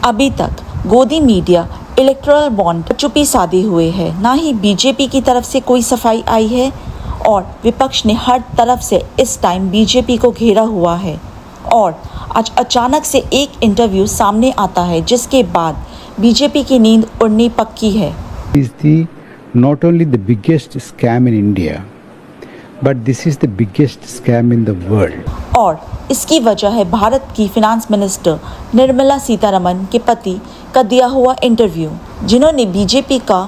अभी तक गोदी मीडिया इलेक्टोरल बॉन्ड पर चुप्पी साधे हुए है। ना ही बीजेपी की तरफ से कोई सफाई आई है और विपक्ष ने हर तरफ से इस टाइम बीजेपी को घेरा हुआ है। और आज अचानक से एक इंटरव्यू सामने आता है जिसके बाद बीजेपी की नींद उड़नी पक्की है। Is the not only the biggest scam in India, but this is the biggest scam in the world. और इसकी वजह है भारत की फिनांस मिनिस्टर निर्मला सीतारमण के पति का दिया हुआ इंटरव्यू, जिन्होंने बीजेपी का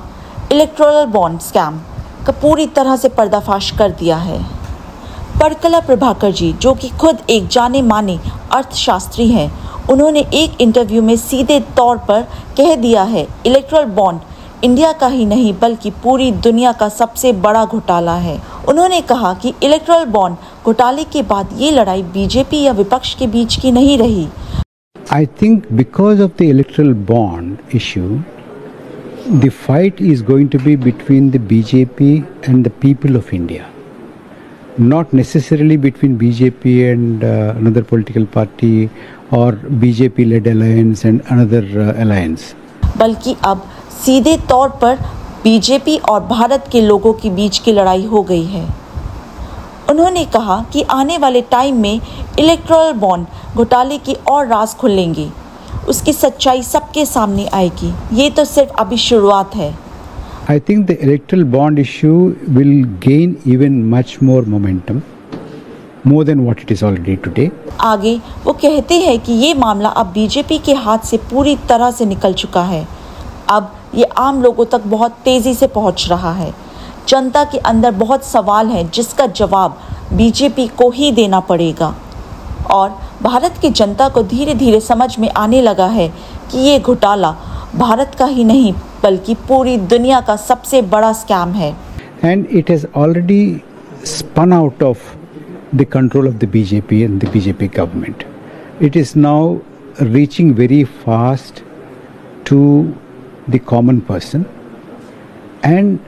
इलेक्टोरल बॉन्ड स्कैम का पूरी तरह से पर्दाफाश कर दिया है। परकला प्रभाकर जी, जो कि खुद एक जाने माने अर्थशास्त्री हैं, उन्होंने एक इंटरव्यू में सीधे तौर पर कह दिया है इलेक्टोरल बॉन्ड इंडिया का ही नहीं बल्कि पूरी दुनिया का सबसे बड़ा घोटाला है। उन्होंने कहा कि इलेक्टोरल बॉन्ड घोटाले के बाद ये लड़ाई बीजेपी या विपक्ष के बीच की नहीं रही। I think because of the electoral bond issue, the fight is going to be between the BJP and the people of India, not necessarily between BJP and another political party or BJP-led alliance and another alliance. बल्कि अब सीधे तौर पर BJP और भारत के लोगों के बीच की लड़ाई हो गई है। उन्होंने कहा कि आने वाले टाइम में इलेक्टोरल बॉन्ड घोटाले की और राज खुलेंगे, उसकी सच्चाई सबके सामने आएगी। ये तो सिर्फ अभी शुरुआत है। I think the electoral bond issue will gain even much more momentum, more than what it is already today. आगे वो कहते हैं कि ये मामला अब बीजेपी के हाथ से पूरी तरह से निकल चुका है। अब ये आम लोगों तक बहुत तेजी से पहुंच रहा है। जनता के अंदर बहुत सवाल हैं जिसका जवाब बीजेपी को ही देना पड़ेगा। और भारत की जनता को धीरे धीरे समझ में आने लगा है कि ये घोटाला भारत का ही नहीं बल्कि पूरी दुनिया का सबसे बड़ा स्कैम है। And it has already spun out of the control of the BJP and the BJP government. It is now reaching very fast to the common person, and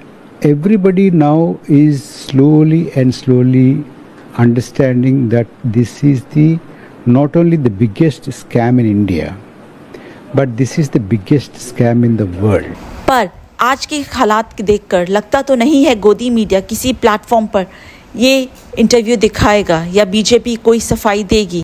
everybody now is slowly understanding that this is the not only the biggest scam in India, but this is the biggest scam in the world. पर आज के हालात देखकर लगता तो नहीं है गोदी मीडिया किसी प्लेटफॉर्म पर ये इंटरव्यू दिखाएगा या बीजेपी कोई सफाई देगी।